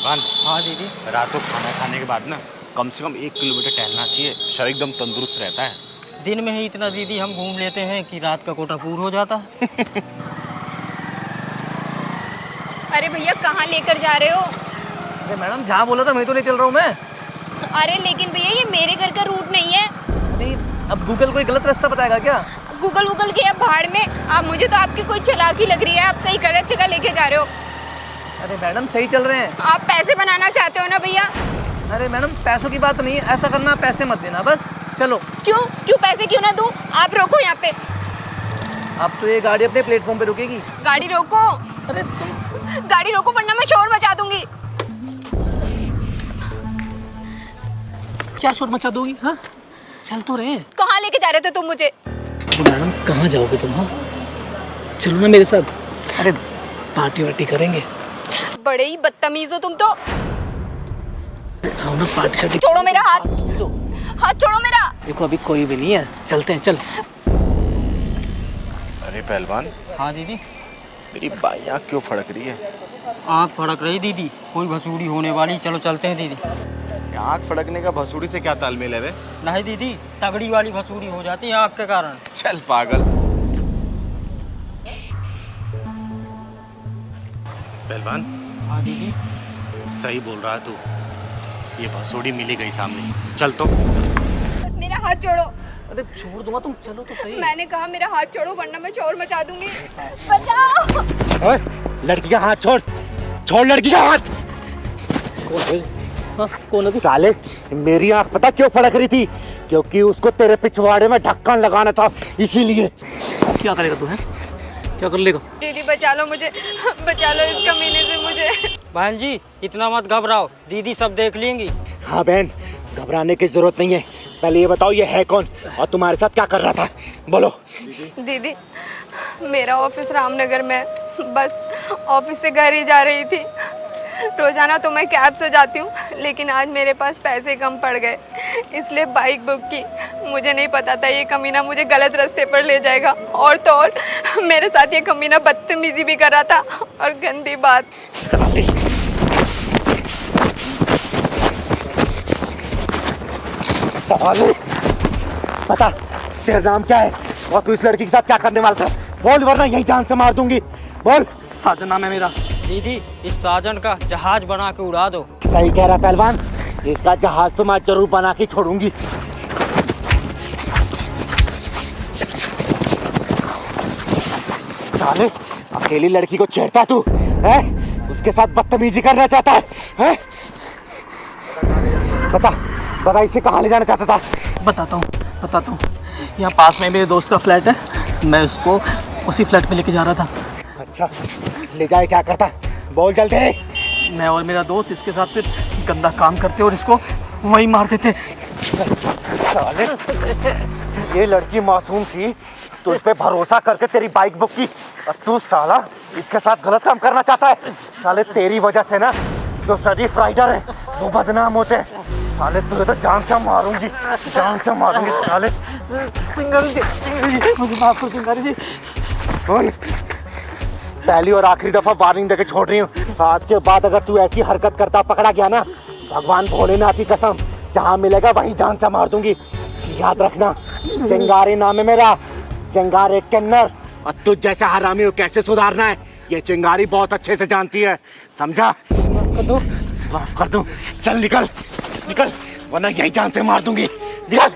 पहलवान। हाँ दीदी। रात को खाना खाने के बाद ना कम से कम 1 किलोमीटर टहलना चाहिए, शरीर एकदम तंदुरुस्त रहता है। दिन में ही इतना दीदी हम घूम लेते हैं कि रात का कोटा पूरा हो जाता है। अरे भैया कहाँ लेकर जा रहे हो? अरे मैडम जहाँ बोला था वहीं तो ले चल रहा हूँ मैं। अरे लेकिन भैया ये मेरे घर का रूट नहीं है। नहीं, अब गूगल कोई गलत रास्ता बताएगा क्या? गूगल के अब भाड़ में। आप मुझे तो आपकी कोई चालाकी लग रही है, आप कहीं गलत जगह लेके जा रहे हो। अरे मैडम सही चल रहे हैं। आप पैसे बनाना चाहते हो ना भैया? अरे मैडम पैसों की बात नहीं है, ऐसा करना पैसे मत देना बस। चलो। क्यों पैसे क्यों ना दूं? आप रोको यहाँ पे। अब तो ये गाड़ी अपने प्लेटफॉर्म पे रुकेगी। गाड़ी रोको। अरे गाड़ी रोको वरना मैं शोर मचा दूंगी। क्या शोर मचा दोगी? हाँ चल तो रहे। कहाँ लेके जा रहे थे तुम मुझे? तो मैडम कहाँ जाओगे तुम? हाँ चलो ना मेरे साथ। अरे पार्टी वार्टी करेंगे। बड़े ही बदतमीज हो तुम तो। आओ ना पार्टी शार्टी। छोड़ो मेरा हाथ। हाथ छोड़ो मेरा। देखो अभी कोई भी नहीं है, चलते हैं चल। अरे पहलवान। हाँ दीदी। मेरी बाई आँख क्यों फड़क रही है? आँख फड़क रही दीदी, कोई भसूड़ी होने वाली। चलो चलते हैं दीदी। आँख फड़कने का भसूड़ी से क्या तालमेल है वे? नहीं दीदी, तगड़ी वाली भसूड़ी हो जाती है आँख के कारण। चल पागल। पहलवान। हाँ दीदी। सही बोल रहा है तू, ये भसूड़ी मिली गई सामने। चल तो। मेरा हाथ छोड़ो। अरे छोड़ दूंगा, तुम चलो तो सही। मैंने कहा मेरा हाथ छोड़ो वरना मैं शोर मचा दूंगी। बचाओ। ओए, लड़की का हाथ छोड़। छोड़ लड़की का हाथ। कौन है? साले मेरी आँख पता क्यों फड़क रही थी? क्योंकि उसको तेरे पिछवाड़े में ढक्कन लगाना था, इसीलिए। क्या करेगा तू? है क्या कर लेगा? दीदी बचा लो मुझे, बचा लो इस कमीने से मुझे। बहन जी इतना मत घबराओ, दीदी सब देख लेंगी। हाँ बहन, घबराने की जरूरत नहीं है। पहले ये बताओ ये है कौन और तुम्हारे साथ क्या कर रहा था? बोलो। दीदी मेरा ऑफिस रामनगर में है। बस ऑफिस से घर ही जा रही थी। रोजाना तो मैं कैब से जाती हूँ, लेकिन आज मेरे पास पैसे कम पड़ गए इसलिए बाइक बुक की। मुझे नहीं पता था ये कमीना मुझे गलत रास्ते पर ले जाएगा। और तो और मेरे साथ ये कमीना बदतमीजी भी कर रहा था और गंदी बात। साले पता तेरा नाम क्या है और तू इस लड़की के साथ क्या करने वाला था? बोल वरना यही जान से मार दूंगी। बोल। साजन नाम है मेरा। दीदी इस साजन का जहाज बना के उड़ा दो। सही कह रहा पहलवान, इसका जहाज तो मैं जरूर बना के छोड़ूंगी। साले अकेली लड़की को छेड़ता तू है? उसके साथ बदतमीजी करना चाहता है? बता इसे कहाँ ले जाना चाहता था? बताता हूँ। यहाँ पास में मेरे दोस्त का फ्लैट है, मैं उसको उसी फ्लैट में लेके जा रहा था। अच्छा ले जाए, क्या करता? बोल जल्दी। मैं और मेरा दोस्त इसके साथ फिर गंदा काम करते और इसको वहीं मार देते। साले ये लड़की मासूम थी तो इस पे भरोसा करके तेरी बाइक बुक की और तू साला इसके साथ गलत काम करना चाहता है। साले तेरी वजह से ना जो शरीफ राइडर है वो बदनाम होते हैं। साले तुझे तो जान से मारूंगी, जान से मारूंगी साले। चिंगारी जी मुझे माफ कर। चिंगारी जी सुन, पहली और आखिरी दफा वार्निंग देके छोड़ रही हूँ। आज के बाद अगर तू ऐसी हरकत करता पकड़ा गया ना, भगवान भोलेनाथ की कसम, जहाँ मिलेगा वहीं जान से मार दूंगी। याद रखना, चिंगारी नाम है मेरा, चिंगारी किन्नर। और तुझ जैसा हरामी को कैसे सुधारना है ये चिंगारी बहुत अच्छे से जानती है, समझा? माफ कर दूं। चल निकल निकल वरना यही जान से मार दूंगी। निकल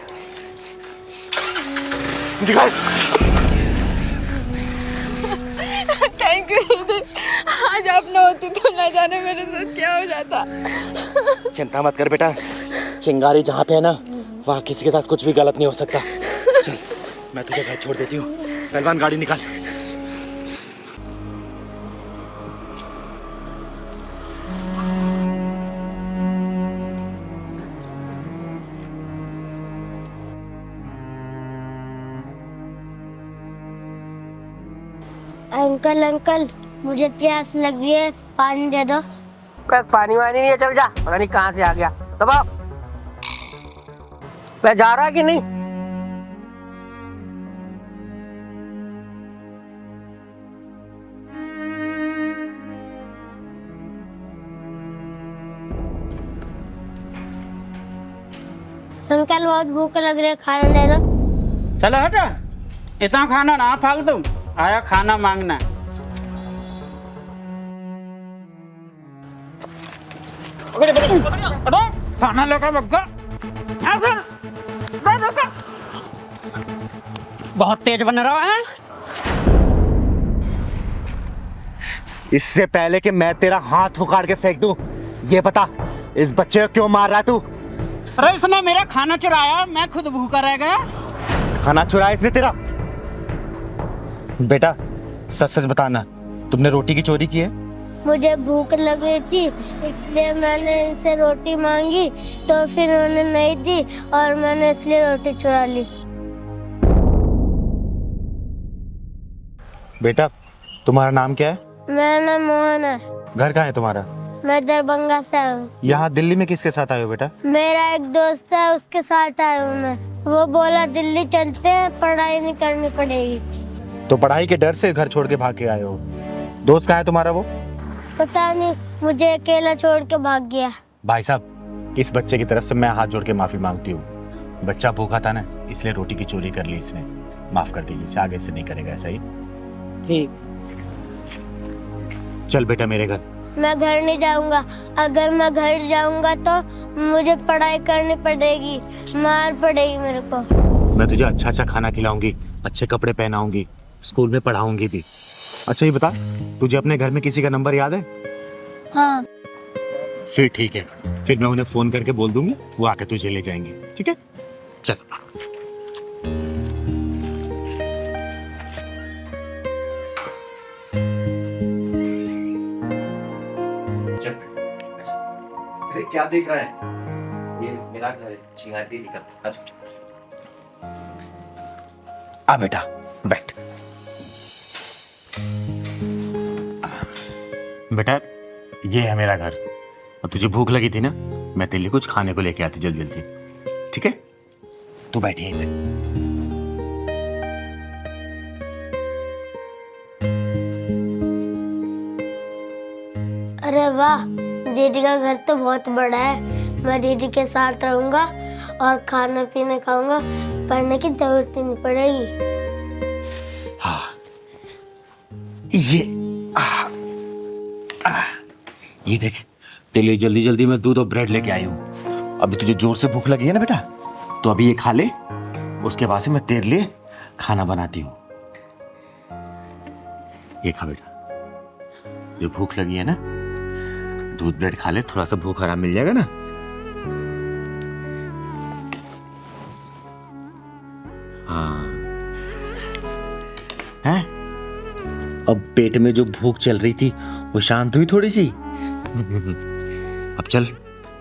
निकल। थैंक यू दीदी, आज आप न होती तो न जाने मेरे साथ क्या हो जाता। चिंता मत कर बेटा, चिंगारी जहाँ पे है ना वहाँ किसी के साथ कुछ भी गलत नहीं हो सकता। चल मैं तुझे घर छोड़ देती हूँ। पहलवान गाड़ी निकाल। अंकल मुझे प्यास लग रही है, पानी दे दो। पानी वानी नहीं है, चल जा। पता नहीं कहाँ से आ गया। दबाओ। मैं जा रहा कि नहीं? अंकल बहुत भूख लग रही है, खाना दे दो। चलो हटा, इतना खाना ना फालतू, आया खाना मांगना। खाना लो का बग्गा, बहुत तेज बन रहा है। इससे पहले कि मैं तेरा हाथ उखाड़ के फेंक दूं, ये बता इस बच्चे को क्यों मार रहा है तू? अरे इसने मेरा खाना चुराया, मैं खुद भूखा रह गया। खाना चुराया इसने तेरा? बेटा सच सच बताना, तुमने रोटी की चोरी की है? मुझे भूख लगी थी इसलिए मैंने इनसे रोटी मांगी, तो फिर उन्होंने नहीं दी और मैंने इसलिए रोटी चुरा ली। बेटा तुम्हारा नाम क्या है? मेरा नाम मोहन है। घर कहाँ है तुम्हारा? मैं दरभंगा से हूँ। यहाँ दिल्ली में किसके साथ आए हो बेटा? मेरा एक दोस्त है, उसके साथ आया हूँ मैं। वो बोला दिल्ली चलते हैं, पढ़ाई नहीं करनी पड़ेगी। तो पढ़ाई के डर से घर छोड़ के भाग के आए हो। दोस्त कहाँ है तुम्हारा वो? पता नहीं, मुझे अकेला छोड़ के भाग गया। भाई साहब इस बच्चे की तरफ से मैं हाथ जोड़ के माफी मांगती हूँ। बच्चा भूखा था ना, इसलिए रोटी की चोरी कर ली इसने। माफ कर दीजिए, इसे आगे से नहीं करेगा ऐसा ही। ठीक। चल बेटा मेरे घर। मैं घर नहीं जाऊंगा। अगर मैं घर जाऊंगा तो मुझे पढ़ाई करनी पड़ेगी, मार पड़ेगी मेरे को। मैं तुझे अच्छा अच्छा खाना खिलाऊंगी, अच्छे कपड़े पहनाऊंगी, स्कूल में पढ़ाऊंगी भी। अच्छा ये बता, तुझे अपने घर में किसी का नंबर याद है? हाँ। फिर ठीक है, फिर मैं उन्हें फोन करके बोल दूंगी, वो आके तुझे ले जाएंगे। ठीक है चल। अरे क्या देख रहा है? ये मेरा घर है, चिंगारी निकल। अच्छा आ बेटा बैठ। बेटा ये है मेरा घर, और तुझे भूख लगी थी ना, मैं तेरे लिए कुछ खाने को लेके आती जल्दी जल्दी। ठीक है तू बैठ यहीं पे। अरे वाह, दीदी का घर तो बहुत बड़ा है। मैं दीदी के साथ रहूंगा और खाना पीना खाऊंगा, पढ़ने की जरूरत ही नहीं पड़ेगी। हाँ ये ये देख, तेरे लिए जल्दी जल्दी मैं दूध और ब्रेड लेके आई हूँ। अभी तुझे जोर से भूख लगी है ना बेटा, तो अभी ये खा ले, उसके बाद से मैं तेरे लिए खाना बनाती हूँ। ये खा बेटा, जो भूख लगी है ना, दूध ब्रेड खा ले, थोड़ा सा भूख आराम मिल जाएगा ना। हाँ हैं? अब पेट में जो भूख चल रही थी वो शांत हुई थोड़ी सी। अब चल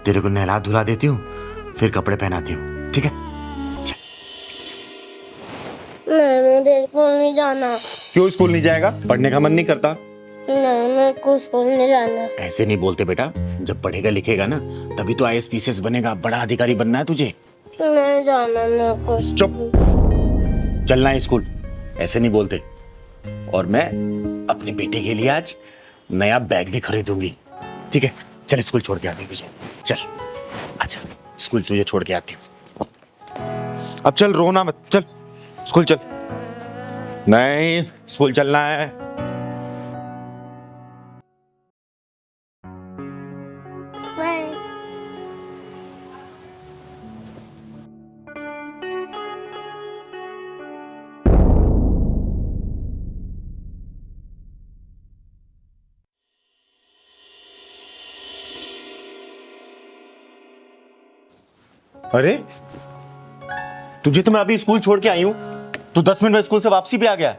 तेरे को नहला धुला देती हूँ, फिर कपड़े पहनाती हूँ। ठीक है चल। नहीं, मुझे स्कूल नहीं जाना। क्यों स्कूल नहीं जाएगा? पढ़ने का मन नहीं करता? नहीं, मेरे को स्कूल नहीं जाना। ऐसे नहीं बोलते बेटा, जब पढ़ेगा लिखेगा ना तभी तो IAS PCS बनेगा, बड़ा अधिकारी बनना है तुझे। नहीं जाना मेरे को। चुप, चलना है स्कूल, ऐसे नहीं बोलते। और मैं अपने बेटे के लिए आज नया बैग भी खरीदूंगी। ठीक है चल स्कूल छोड़ के आती हूँ तुझे। चल अच्छा स्कूल तुझे छोड़ के आती हूँ। अब चल रोना मत, चल स्कूल चल। नहीं स्कूल चलना है। अरे तुझे तो मैं अभी स्कूल छोड़ के आई हूँ, तू 10 मिनट में स्कूल से वापसी भी आ गया।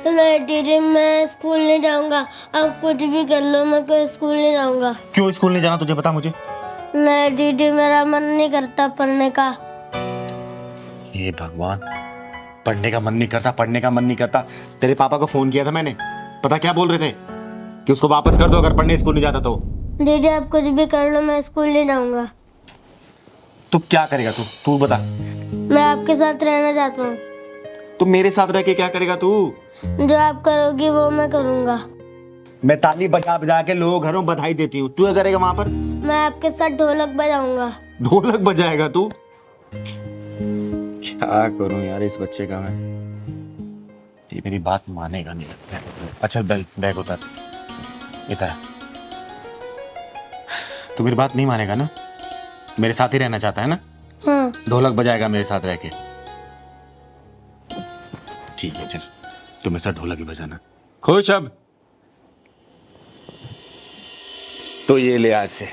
नहीं दीदी, मैं स्कूल नहीं जाऊंगा। अब कुछ भी कर लो, मैं कोई स्कूल नहीं जाऊंगा। क्यों स्कूल नहीं जाना तुझे बता मुझे। नहीं दीदी, मेरा मन नहीं करता पढ़ने का। ये भगवान, पढ़ने का मन नहीं करता, पढ़ने का मन नहीं करता। तेरे पापा को फोन किया था मैंने, पता क्या बोल रहे थे कि उसको वापस कर दो अगर पढ़ने स्कूल नहीं जाता तो। दीदी आप कुछ भी कर लो, मैं स्कूल नहीं जाऊंगा। तू क्या करेगा? तू बता। मैं आपके साथ रहना चाहता हूँ। तू मेरे साथ रह के क्या करेगा तू? जो आप करोगी वो मैं करूँगा। मैं ताली बजा बजा के लोगों घरों बधाई देती हूँ, तू क्या करेगा वहां पर? मैं आपके साथ ढोलक बजाऊंगा। ढोलक बजाएगा तू? क्या करूं यार इस बच्चे का मैं। ये मेरी बात मानेगा नहीं लगता है। अच्छा बैग उतार, इधर। तू मेरी बात नहीं मानेगा ना? मेरे साथ ही रहना चाहता है ना? हाँ। ढोलक बजाएगा मेरे साथ रह के? ठीक है चल, तू मेरे साथ ढोलक ही बजाना। खुश अब? तो ये ले आज से।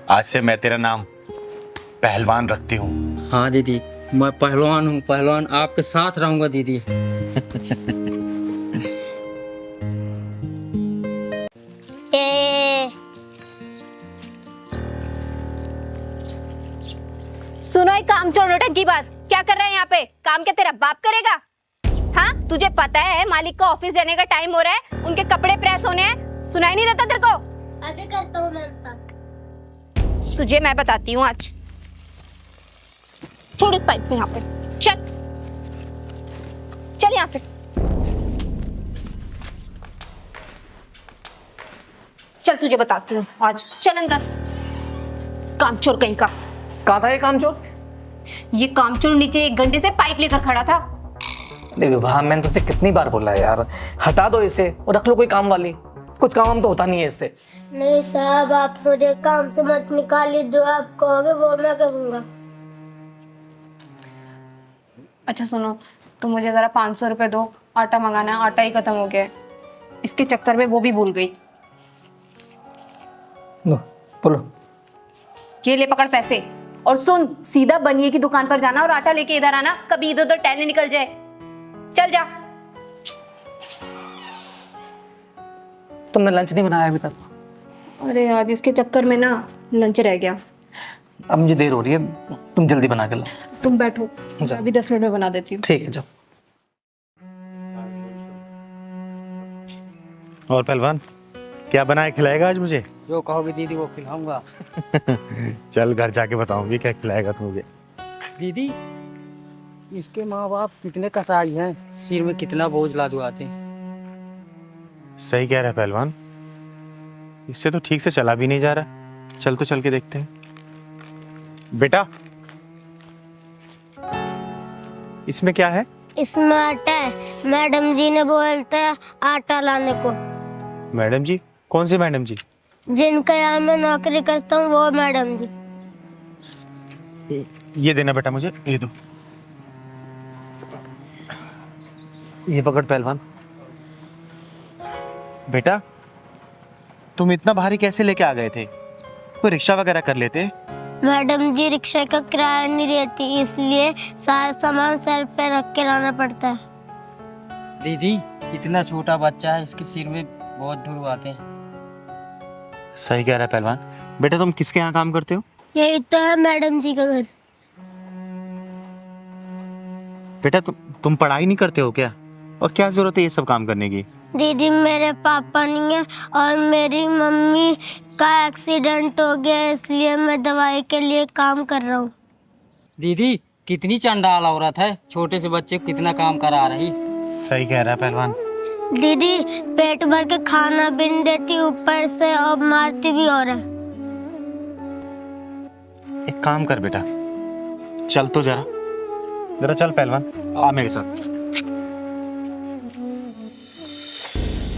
आज से मैं तेरा नाम पहलवान रखती हूँ। हाँ दीदी, मैं पहलवान हूँ, पहलवान आपके साथ रहूंगा दीदी। ये सुनो, एक काम छोड़ो टंकी बाज, क्या कर रहा है यहाँ पे? काम क्या तेरा बाप करेगा? हाँ, तुझे पता है मालिक का ऑफिस जाने का टाइम हो रहा है, उनके कपड़े प्रेस होने हैं, सुनाई नहीं देता तेरे को? अभी करता हूँ मैम साहब। तुझे मैं बताती हूँ आज। छोड़ इस पाइप को यहाँ पे, चल चल यहाँ से। चल तुझे बताती हूँ आज, चल अंदर। कामचोर कहीं का। कहाँ था ये कामचोर? ये कामचोर नीचे 1 घंटे से पाइप लेकर खड़ा था। अरे विभा, मैंने तुझसे कितनी बार बोला है यार, हटा दो इसे और रख लो कोई काम वाली। कुछ काम तो होता नहीं है इससे। नहीं साहब, आप मुझे काम से मत निकालिए, जो आप कहोगे वो मैं करूँगा। अच्छा सुनो, तुम मुझे ज़रा 500 रुपये दो, आटा मंगाना है, आटा ही ख़त्म हो गया है। इसके चक्कर में वो भी भूल गई। लो बोलो। ये ले पकड़ पैसे, और सुन, सीधा बनिए की दुकान पर जाना और आटा लेके इधर आना, कभी इधर उधर टहलने निकल जाए। चल जा। तुमने लंच नहीं बनाया अभी तक? अरे यार, इसके चक्कर में ना लंच रह गया। अब मुझे देर हो रही है, तुम जल्दी बना के ला। तुम बैठो, जा। अभी 10 मिनट में बना देती हूँ। ठीक है जाओ। और पहलवान, क्या बनाए खिलाएगा आज मुझे? जो कहोगे दीदी वो खिलाऊंगा। चल घर जाके बताऊंगी क्या खिलाएगा तू मुझे। दीदी, इसके माँ बाप कितने कसाई हैं, सिर में कितना बोझ लादवाते हैं। सही कह रहा है पहलवान, इससे तो ठीक से चला भी नहीं जा रहा। चल तो चल के देखते हैं। बेटा, इसमें क्या है? इसमें आटा है, मैडम जी ने बोलते हैं आटा लाने को। मैडम जी? कौन सी मैडम जी? जिनका यहाँ मैं नौकरी करता हूँ वो मैडम जी। ये देना बेटा मुझे, ये दो। ये पकड़ पहलवान। बेटा, तुम इतना भारी कैसे लेके आ गए थे? कोई रिक्शा वगैरह कर लेते। मैडम जी रिक्शा का किराया नहीं रहती, इसलिए सारा सामान सर पे रख के लाना पड़ता है। दीदी, इतना छोटा बच्चा है, इसके सिर में बहुत धूल आते हैं। सही कह रहा है पहलवान। बेटा, तुम किसके यहाँ काम करते हो? यही तो है मैडम जी का घर। बेटा, तुम पढ़ाई नहीं करते हो क्या? और क्या जरूरत है ये सब काम करने की? दीदी, मेरे पापा नहीं है और मेरी मम्मी का एक्सीडेंट हो गया, इसलिए मैं दवाई के लिए काम कर रहा हूँ। दीदी, कितनी चंडाल औरत है, छोटे से बच्चे को कितना काम करा रही। सही कह रहा है पहलवान। दीदी पेट भर के खाना भी नहीं देती, ऊपर से और मारती भी और है। एक काम कर बेटा, चल तो जरा जरा चल पहलवान, आ मेरे साथ।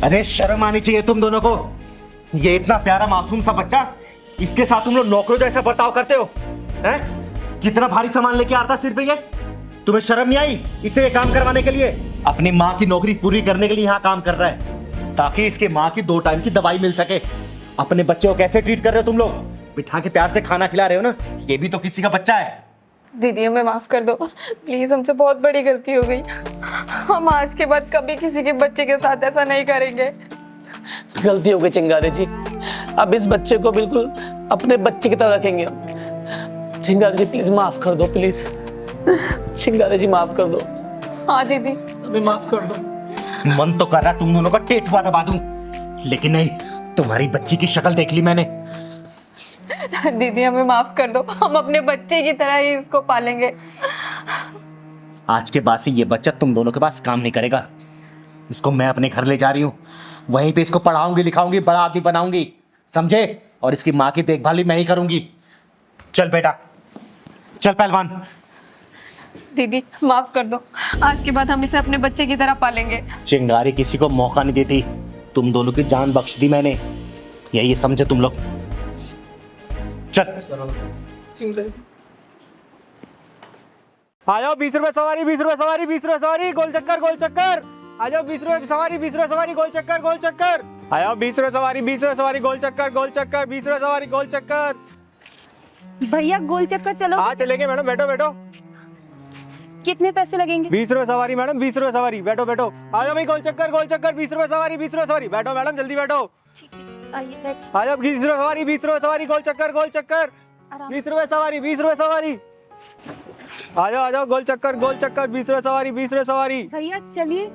अरे शर्म आनी चाहिए तुम दोनों को। ये इतना प्यारा मासूम सा बच्चा, इसके साथ तुम लोग नौकरों जैसा बर्ताव करते हो हैं? कितना भारी सामान लेके आता सिर पे ये। तुम्हें शर्म नहीं आई इसे ये काम करवाने के लिए? अपनी माँ की नौकरी पूरी करने के लिए यहाँ काम कर रहा है, ताकि इसके माँ की 2 टाइम की दवाई मिल सके। अपने बच्चे को कैसे ट्रीट कर रहे हो तुम लोग? बिठा के प्यार से खाना खिला रहे हो ना, ये भी तो किसी का बच्चा है। दीदी, हमें माफ़ कर दो प्लीज़, हमसे बहुत बड़ी गलती हो गई। हम आज के बाद कभी किसी के बच्चे के साथ ऐसा नहीं करेंगे। गलती हो गई चिंगारी जी, अब इस बच्चे को बिल्कुल अपने बच्चे की तरह रखेंगे। चिंगारी जी प्लीज माफ कर दो, प्लीज चिंगारी जी माफ कर दो। हाँ दीदी, अभी माफ कर दो। मन तो कर रहा तुम दोनों का टेटुआ दबा दूं, लेकिन नहीं, तुम्हारी बच्ची की शक्ल देख ली मैंने। दीदी हमें माफ कर दो, हम अपने बच्चे की तरह ही इसको पालेंगे। आज के बाद से ये बच्चा तुम दोनों के पास काम नहीं करेगा। इसको मैं अपने घर ले जा रही हूँ, वहीं पे इसको पढ़ाऊंगी लिखाऊंगी, बड़ा आदमी बनाऊंगी, समझे? और इसकी माँ की देखभाल भी मैं ही करूंगी। चल बेटा, चल पहलवान। दीदी माफ कर दो, आज के बाद हम इसे अपने बच्चे की तरह पालेंगे। चिंगारी किसी को मौका नहीं देती, तुम दोनों की जान बख्श दी मैंने, यही समझे तुम लोग। चल आ जाओ, 20 रुपए सवारी, 20 रुपए सवारी, 20 रुपए सवारी, गोल चक्कर, गोल चक्कर। आ जाओ, 20 रुपए सवारी, 20 रुपए सवारी, गोल चक्कर, गोल चक्कर। आ जाओ, 20 रुपए सवारी, 20 रुपए सवारी, गोल चक्कर, गोल चक्कर, 20 रुपए सवारी, गोल चक्कर। भैया गोल चक्कर चलो। हाँ चलेंगे मैडम, बैठो बैठो। कितने पैसे लगेंगे? 20 रुपए सवारी मैडम, 20 रुपए सवारी, बैठो बैठो। आ जाओ भाई, गोल चक्कर, गोल चक्कर, 20 रुपए सवारी, 20 रुपए सवारी, बैठो मैडम, जल्दी बैठो। आइए बैठ। आ जाओ, 20 रुपए सवारी, 20 रुपए सवारी, गोल चक्कर, गोल चक्कर, 20 रुपए सवारी, 20 रुपए सवारी। आ जाओ, गोल चक्कर, गोल चक्कर, 20 रुपए सवारी, 20 रुपए सवारी। भैया चलिए।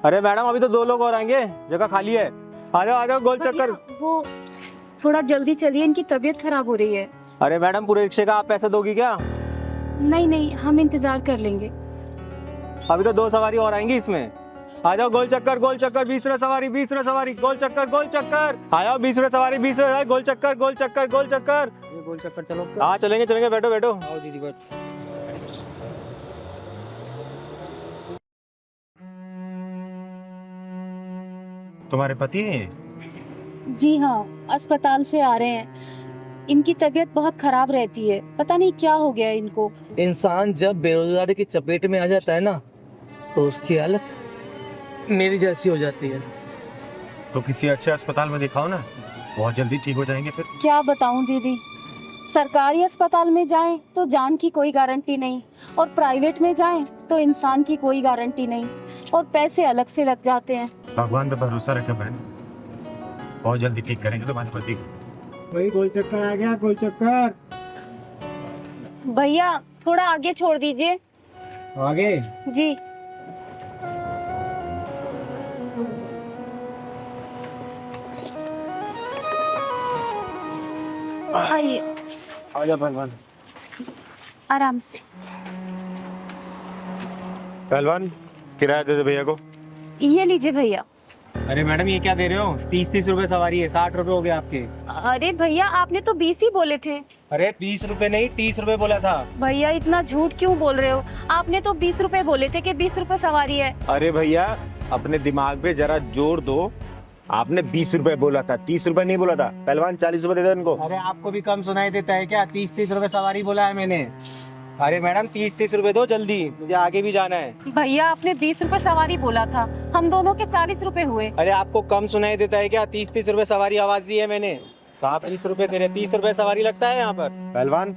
अरे मैडम अभी तो 2 लोग और आएंगे, जगह खाली है। आ जाओ, गोल चक्कर। वो थोड़ा जल्दी चलिए, इनकी तबीयत खराब हो रही है। अरे मैडम पूरे रिक्शे का आप पैसे दोगी क्या? नहीं नहीं, हम इंतजार कर लेंगे। अभी तो 2 सवारी और आएंगी इसमें। आ जाओ, गोल चक्कर, गोल चक्कर, 20 रुपए सवारी, 20 रुपए सवारी, गोल चक्कर, गोल चक्कर। आ जाओ, 20 रुपए सवारी, 20 रुपए सवारी, गोल चक्कर, गोल चक्कर, गोल चक्कर। गोल चक्कर चलो। हाँ चलेंगे चलेंगे, बैठो बैठो। आओ दीदी बैठ। तुम्हारे पति हैं? जी हाँ, अस्पताल से आ रहे हैं। इनकी तबीयत बहुत खराब रहती है, पता नहीं क्या हो गया इनको। इंसान जब बेरोजगारी की चपेट में आ जाता है ना, तो उसकी हालत मेरी जैसी हो जाती है। तो किसी अच्छे अस्पताल में दिखाओ ना, बहुत जल्दी ठीक हो जाएंगे फिर। क्या बताऊं दीदी, सरकारी अस्पताल में जाएं तो जान की कोई गारंटी नहीं, और प्राइवेट में जाएं तो इंसान की कोई गारंटी नहीं, और पैसे अलग से लग जाते हैं। भगवान पे भरोसा रखे बहन, बहुत जल्दी ठीक करेंगे तुम्हारे पति को। वही गोल चक्कर आ गया, गोल चक्कर। भैया थोड़ा आगे छोड़ दीजिए। आगे? जी। आइए। आ जा पहलवान। आराम से। पहलवान किराया दे दे भैया को। ये लीजिए भैया। अरे मैडम ये क्या दे रहे हो? 30-30 रुपए सवारी है, 60 रुपए हो गए आपके। अरे भैया आपने तो 20 ही बोले थे। अरे 20 रुपए नहीं, 30 रुपए बोला था। भैया इतना झूठ क्यों बोल रहे हो? आपने तो 20 रुपए बोले थे कि 20 रुपए सवारी है। अरे भैया अपने दिमाग पे जरा जोर दो, आपने 20 रुपए बोला था, 30 रुपए नहीं बोला था। पहलवान 40 रुपए दे दो इनको। अरे आपको भी कम सुनाई देता है क्या? 30-30 रुपए सवारी बोला है मैंने। अरे मैडम 30-30 रुपए दो जल्दी, मुझे आगे भी जाना है। भैया आपने 20 रुपए सवारी बोला था, हम दोनों के 40 रुपए हुए। अरे आपको कम सुनाई देता है क्या? 30-30 रुपए सवारी आवाज दी है मैंने, तो आप 30 रुपए दे रहे। 30 रुपए सवारी लगता है यहाँ पर। पहलवान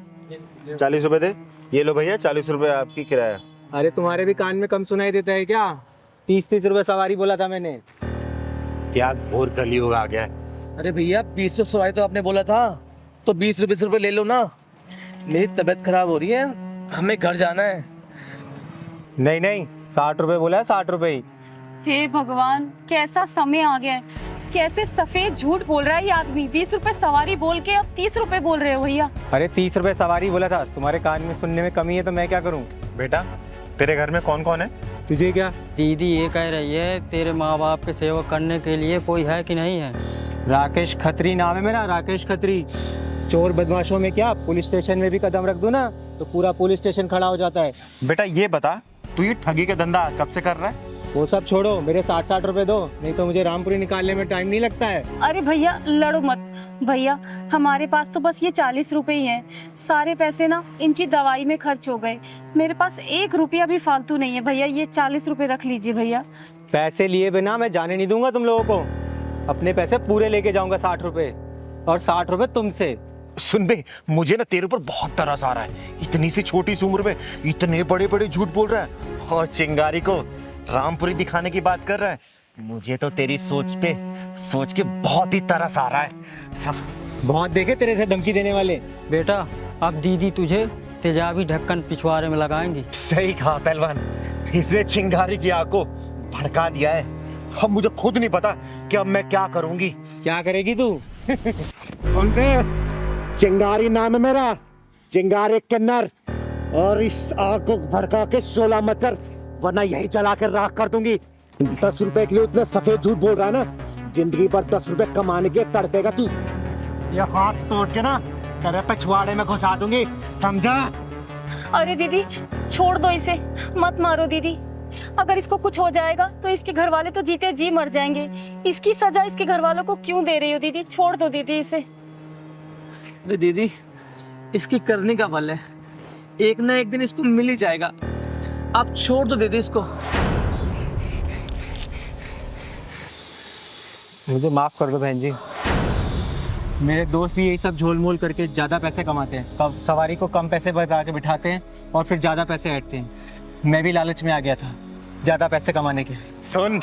40 रुपए दे। ये लो भैया 40 रुपए आपकी किराया। अरे तुम्हारे भी कान में कम सुनाई देता है क्या? 30-30 रुपए सवारी बोला था मैंने। क्या घोर कलयुग आ गया है। अरे भैया 20 रुपए सवारी तो आपने बोला था, तो 20 रुपए ले लो ना। मेरी तबीयत खराब हो रही है, हमें घर जाना है। नहीं नहीं, 60 रुपए बोला है, 60 रुपए ही। हे भगवान, कैसा समय आ गया है, कैसे सफेद झूठ बोल रहा है ये आदमी। 20 रुपए सवारी बोल के अब 30 रुपए बोल रहे हो भैया। अरे 30 रुपए सवारी बोला था, तुम्हारे कान में सुनने में कमी है तो मैं क्या करूँ? बेटा तेरे घर में कौन कौन है? तुझे क्या? दीदी ये कह रही है तेरे माँ बाप की सेवा करने के लिए कोई है कि नहीं है? राकेश खत्री नाम है मेरा, राकेश खत्री। चोर बदमाशों में क्या, पुलिस स्टेशन में भी कदम रख दूं ना तो पूरा पुलिस स्टेशन खड़ा हो जाता है। बेटा ये बता, तू ये ठगी का धंधा कब से कर रहा है? वो सब छोड़ो, मेरे 60-60 रुपए दो, नहीं तो मुझे रामपुरी निकालने में टाइम नहीं लगता है। अरे भैया लड़ो मत भैया, हमारे पास तो बस ये 40 रुपए ही हैं। सारे पैसे ना इनकी दवाई में खर्च हो गए, मेरे पास 1 रुपया भी फालतू नहीं है भैया। ये 40 रुपए रख लीजिए भैया। पैसे लिए बिना मैं जाने नहीं दूंगा तुम लोगों को। अपने पैसे पूरे लेके जाऊंगा, 60 रुपए, और 60 रुपए तुमसे। सुन बे, मुझे ना तेरे ऊपर बहुत तरस आ रहा है। इतनी सी छोटी सी उम्र में इतने बड़े बड़े झूठ बोल रहा है, और चिंगारी को रामपुरी दिखाने की बात कर रहा है। मुझे तो तेरी सोच पे सोच के बहुत ही तरस आ रहा है। सब बहुत देखे तेरे से धमकी देने वाले। बेटा अब दीदी तुझे तेजाबी ढक्कन पिछवाड़े में लगाएंगी। सही कहा पहलवान, इसने चिंगारी की आग को भड़का दिया है। अब मुझे खुद नहीं पता कि अब मैं क्या करूंगी। क्या करेगी तू? कौन से? चिंगारी नाम है मेरा, चिंगारी किन्नर। और इस आग को भड़का के शोला मत कर, वरना यही जला कर राख कर दूंगी। 10 रुपए के लिए उतना सफेद झूठ बोल रहा है ना, जिंदगी भर 10 रुपए कमाने के तड़पेगा तू। ये हाथ तोड़ के ना तेरे पिछवाड़े में घुसा दूंगी, समझा? अरे दीदी छोड़ दो इसे, मत मारो दीदी। अगर इसको कुछ हो जाएगा तो इसके घर वाले तो जीते जी मर जाएंगे। इसकी सजा इसके घर वालों को क्यों दे रही हो दीदी? छोड़ दो दीदी इसे। अरे दीदी, इसकी करने का बल है, एक ना एक दिन इसको मिल ही जाएगा। आप छोड़ दो दीदी इसको। मुझे माफ कर दो बहन जी। मेरे दोस्त भी यही सब झोल मोल करके ज़्यादा पैसे कमाते हैं। कब सवारी को कम पैसे बता के बिठाते हैं और फिर ज़्यादा पैसे ऐंठते हैं। मैं भी लालच में आ गया था ज़्यादा पैसे कमाने के। सुन,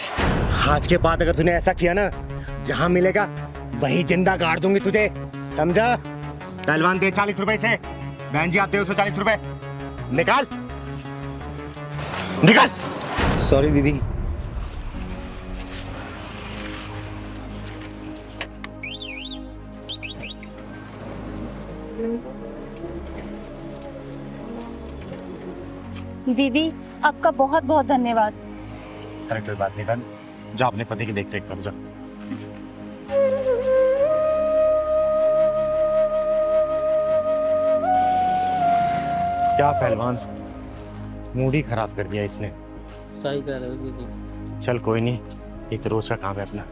आज के बाद अगर तूने ऐसा किया ना, जहां मिलेगा वहीं जिंदा गाड़ दूंगी तुझे, समझा? पहलवान दे 40 रुपए से, बहन जी आप दे 140 रुपए। निकाल निकाल। सॉरी दीदी। दीदी आपका बहुत बहुत धन्यवाद। अरे कोई बात नहीं बहन, जा अपने पति की देख रेख कर, जा। क्या पहलवान, मूड ही खराब कर दिया इसने। सही कह रहे हो दीदी। चल कोई नहीं, एक रोज का काम है अपना।